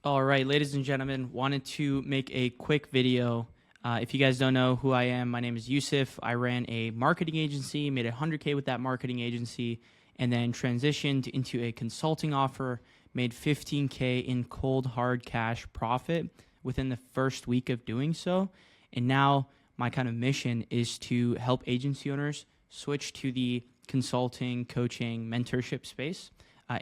All right, ladies and gentlemen, wanted to make a quick video. If you guys don't know who I am, my name is Yusuf. I ran a marketing agency, made 100K with that marketing agency, and then transitioned into a consulting offer, made 15K in cold hard cash profit within the first week of doing so. And now my kind of mission is to help agency owners switch to the consulting, coaching, mentorship space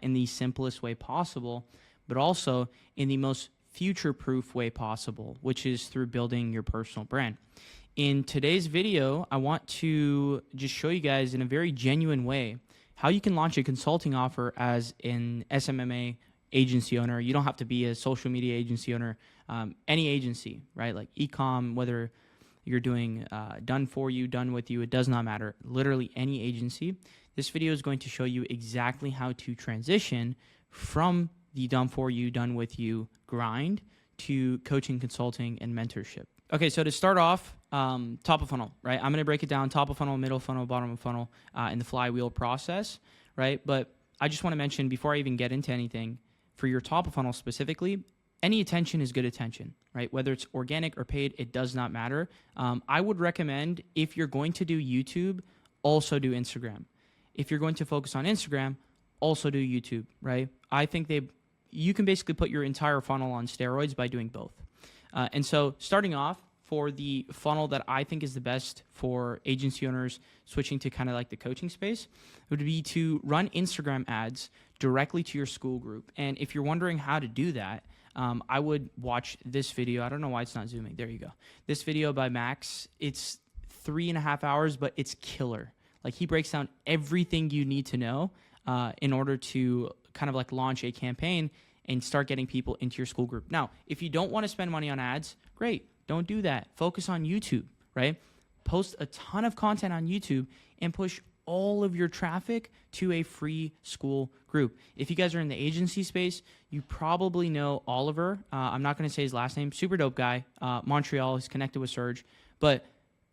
in the simplest way possible, but also in the most future-proof way possible, which is through building your personal brand. In today's video, I want to just show you guys in a very genuine way how you can launch a consulting offer as an SMMA agency owner. You don't have to be a social media agency owner, any agency, right? Like e-com, whether you're doing done for you, done with you, it does not matter. Literally any agency. This video is going to show you exactly how to transition from the done for you, done with you grind to coaching, consulting, and mentorship. Okay, so to start off, top of funnel, right? I'm going to break it down, top of funnel, middle funnel, bottom of funnel, in the flywheel process, right? But I just want to mention before I even get into anything, for your top of funnel specifically, any attention is good attention, right? Whether it's organic or paid, it does not matter. I would recommend if you're going to do YouTube, also do Instagram. If you're going to focus on Instagram, also do YouTube, right? I think you can basically put your entire funnel on steroids by doing both. And so starting off, for the funnel that I think is the best for agency owners switching to kind of like the coaching space would be to run Instagram ads directly to your school group. And if you're wondering how to do that, I would watch this video. I don't know why it's not zooming. There you go. This video by Max, it's 3.5 hours, but it's killer. Like he breaks down everything you need to know in order to kind of like launch a campaign and start getting people into your school group. Now, if you don't want to spend money on ads, great. Don't do that. Focus on YouTube, right? Post a ton of content on YouTube and push all of your traffic to a free school group. If you guys are in the agency space, you probably know Oliver. I'm not going to say his last name. Super dope guy. Montreal. He's connected with Serge. But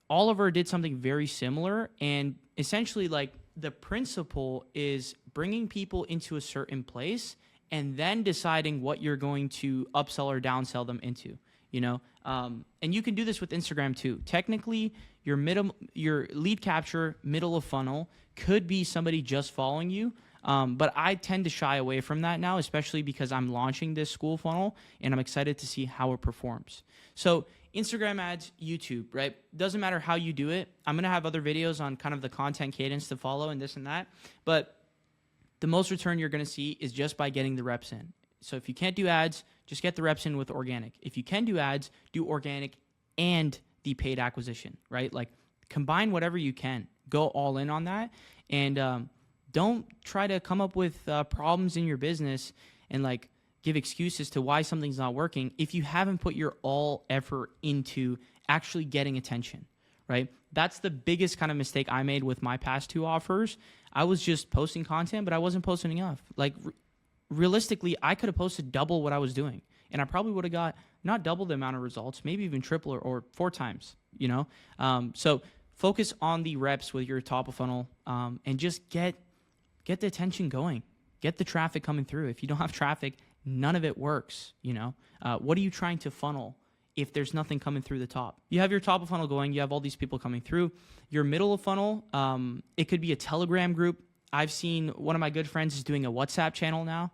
Oliver did something very similar, and essentially like the principle is bringing people into a certain place and then deciding what you're going to upsell or downsell them into, you know? And you can do this with Instagram too. Technically, your lead capture, middle of funnel could be somebody just following you. But I tend to shy away from that now, especially because I'm launching this school funnel and I'm excited to see how it performs. So Instagram ads, YouTube, right? Doesn't matter how you do it. I'm going to have other videos on kind of the content cadence to follow and this and that. But the most return you're going to see is just by getting the reps in. So if you can't do ads, just get the reps in with organic. If you can do ads, do organic and the paid acquisition, right? Like combine whatever you can. Go all in on that. And don't try to come up with problems in your business and like give excuses to why something's not working if you haven't put your all effort into actually getting attention, right? That's the biggest kind of mistake I made with my past two offers. I was just posting content, but I wasn't posting enough. Like realistically, I could have posted double what I was doing, and I probably would have got not double the amount of results, maybe even triple or 4 times, you know? So focus on the reps with your top of funnel and just get the attention going. Get the traffic coming through. If you don't have traffic, none of it works, you know? What are you trying to funnel if there's nothing coming through the top? You have your top of funnel going. You have all these people coming through. Your middle of funnel, it could be a Telegram group. I've seen one of my good friends is doing a WhatsApp channel now.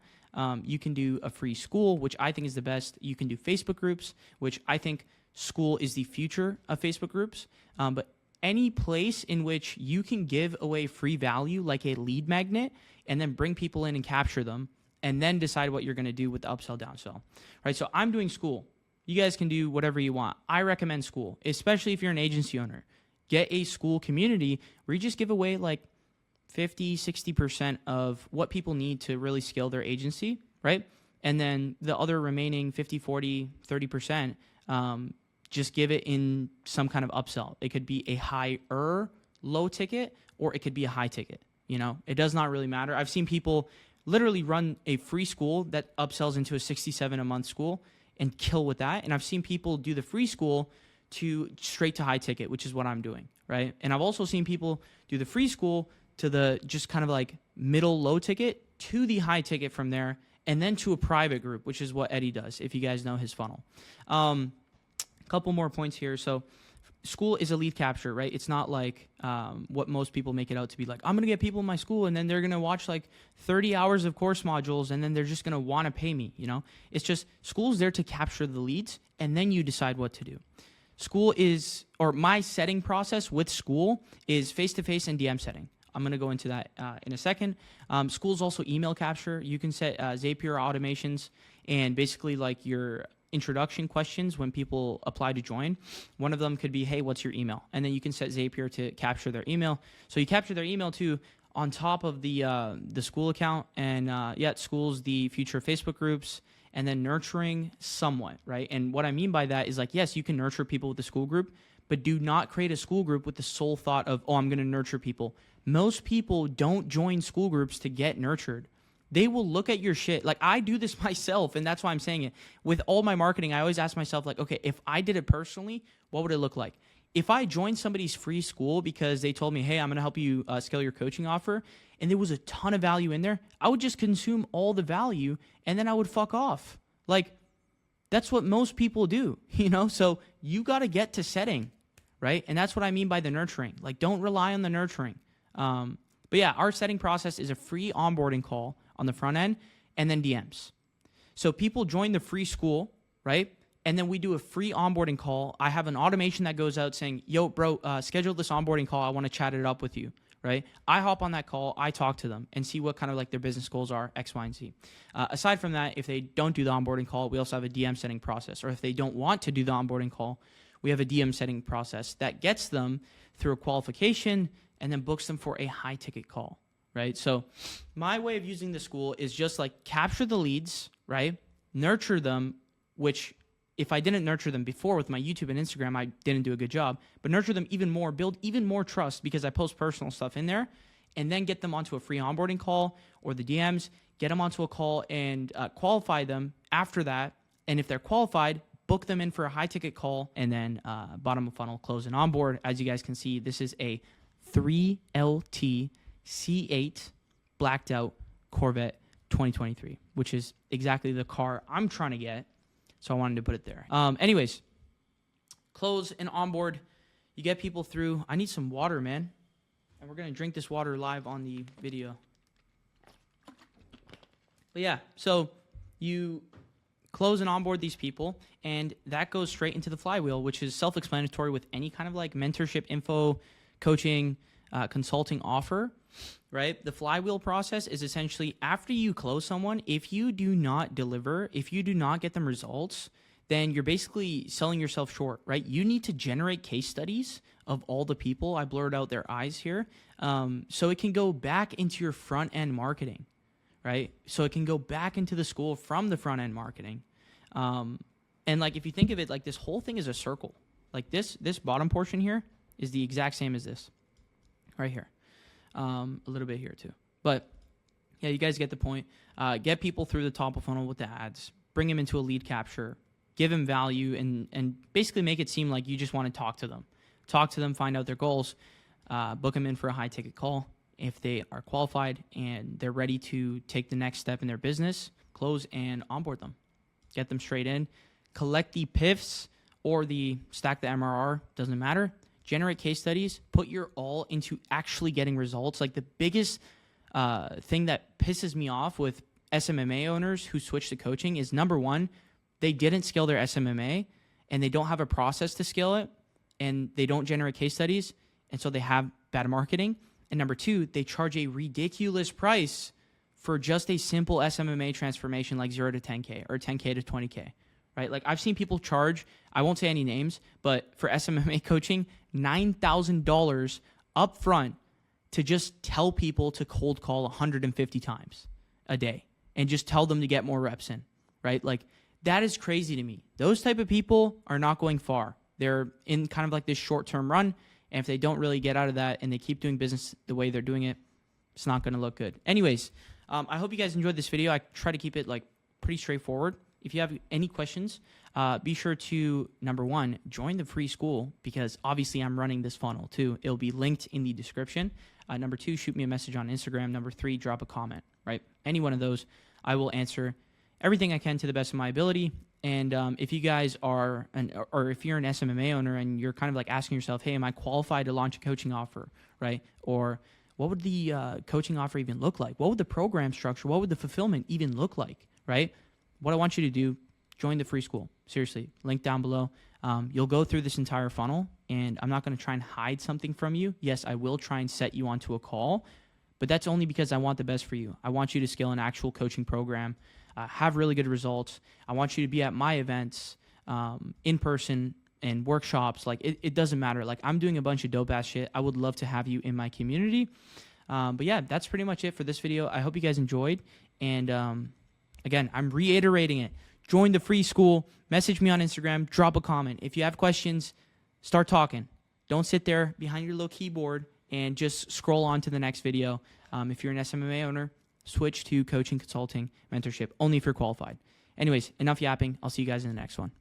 You can do a free school, which I think is the best. You can do Facebook groups, which I think school is the future of Facebook groups. But any place in which you can give away free value like a lead magnet and then bring people in and capture them and then decide what you're going to do with the upsell, downsell, right? So I'm doing school. You guys can do whatever you want. I recommend school, especially if you're an agency owner. Get a school community where you just give away like 50, 60% of what people need to really scale their agency, right? And then the other remaining 50, 40, 30%, just give it in some kind of upsell. It could be a higher low ticket or it could be a high ticket. You know, it does not really matter. I've seen people literally run a free school that upsells into a 67 a month school and kill with that. And I've seen people do the free school to straight to high ticket, which is what I'm doing, right? And I've also seen people do the free school to the just kind of like middle low ticket to the high ticket from there and then to a private group, which is what Eddie does, if you guys know his funnel. Couple more points here. So school is a lead capture, right? It's not like what most people make it out to be. Like, I'm going to get people in my school, and then they're going to watch like 30 hours of course modules, and then they're just going to want to pay me, you know? It's just school's there to capture the leads, and then you decide what to do. School is, or my setting process with school is face-to-face and DM setting. I'm going to go into that in a second. School's also email capture. You can set Zapier automations and basically like your introduction questions when people apply to join. One of them could be, hey, what's your email? And then you can set Zapier to capture their email. So you capture their email too on top of the school account. And school's the future of Facebook groups, and then nurturing somewhat, right? And what I mean by that is like, yes, you can nurture people with the school group, but do not create a school group with the sole thought of, oh, I'm going to nurture people. Most people don't join school groups to get nurtured. They will look at your shit. Like, I do this myself, and that's why I'm saying it. With all my marketing, I always ask myself, like, okay, if I did it personally, what would it look like? If I joined somebody's free school because they told me, hey, I'm going to help you scale your coaching offer, and there was a ton of value in there, I would just consume all the value, and then I would fuck off. Like, that's what most people do, you know? So you got to get to setting, right? And that's what I mean by the nurturing. Like, don't rely on the nurturing. But yeah, our setting process is a free onboarding call on the front end, and then DMs. So people join the free school, right? And then we do a free onboarding call. I have an automation that goes out saying, yo, bro, schedule this onboarding call. I want to chat it up with you, right? I hop on that call. I talk to them and see what kind of like their business goals are, X, Y, and Z. Aside from that, if they don't do the onboarding call, we also have a DM setting process. Or if they don't want to do the onboarding call, we have a DM setting process that gets them through a qualification and then books them for a high ticket call, right? So my way of using the school is just like capture the leads, right? Nurture them, which if I didn't nurture them before with my YouTube and Instagram, I didn't do a good job, but nurture them even more, build even more trust because I post personal stuff in there, and then get them onto a free onboarding call or the DMs, get them onto a call and qualify them after that. And if they're qualified, book them in for a high ticket call, and then bottom of funnel, close and onboard. As you guys can see, this is a 3LT C8 blacked out Corvette 2023, which is exactly the car I'm trying to get. So I wanted to put it there. Anyways, close and onboard. You get people through. I need some water, man. And we're going to drink this water live on the video. But yeah, so you close and onboard these people, and that goes straight into the flywheel, which is self-explanatory with any kind of like mentorship info, coaching, consulting offer, right? The flywheel process is essentially after you close someone, if you do not deliver, if you do not get them results, then you're basically selling yourself short, right? You need to generate case studies of all the people. I blurred out their eyes here. So it can go back into your front end marketing, right? So it can go back into the school from the front end marketing. And like, if you think of it, like this whole thing is a circle. Like this bottom portion here is the exact same as this right here. A little bit here too. But yeah, you guys get the point. Get people through the top of funnel with the ads, bring them into a lead capture, give them value, and basically make it seem like you just want to talk to them. Talk to them, find out their goals, book them in for a high ticket call. If they are qualified and they're ready to take the next step in their business, close and onboard them. Get them straight in. Collect the PIFs or the stack the MRR, doesn't matter. Generate case studies, put your all into actually getting results. Like the biggest thing that pisses me off with SMMA owners who switch to coaching is, number one, they didn't scale their SMMA and they don't have a process to scale it, and they don't generate case studies, and so they have bad marketing. And number two, they charge a ridiculous price for just a simple SMMA transformation like 0 to 10K or 10K to 20K, right? Like I've seen people charge, I won't say any names, but for SMMA coaching, $9,000 up front to just tell people to cold call 150 times a day and just tell them to get more reps in, right? Like that is crazy to me. Those type of people are not going far. They're in kind of like this short-term run, and if they don't really get out of that and they keep doing business the way they're doing it, it's not going to look good. Anyways, I hope you guys enjoyed this video. I try to keep it like pretty straightforward. If you have any questions, be sure to, number one, join the free school, because obviously I'm running this funnel too. It'll be linked in the description. Number two, shoot me a message on Instagram. Number three, drop a comment, right? Any one of those. I will answer everything I can to the best of my ability. And if you guys are, or if you're an SMMA owner and you're kind of like asking yourself, hey, am I qualified to launch a coaching offer, right? Or what would the coaching offer even look like? What would the program structure, what would the fulfillment even look like, right? What I want you to do, join the free school. Seriously, link down below. You'll go through this entire funnel, and I'm not going to try and hide something from you. Yes, I will try and set you onto a call, but that's only because I want the best for you. I want you to scale an actual coaching program, have really good results. I want you to be at my events, in person, and workshops. Like, it doesn't matter. Like, I'm doing a bunch of dope ass shit. I would love to have you in my community. But yeah, that's pretty much it for this video. I hope you guys enjoyed. And again, I'm reiterating it. Join the free school. Message me on Instagram. Drop a comment. If you have questions, start talking. Don't sit there behind your little keyboard and just scroll on to the next video. If you're an SMMA owner, switch to coaching, consulting, mentorship, only if you're qualified. Anyways, enough yapping. I'll see you guys in the next one.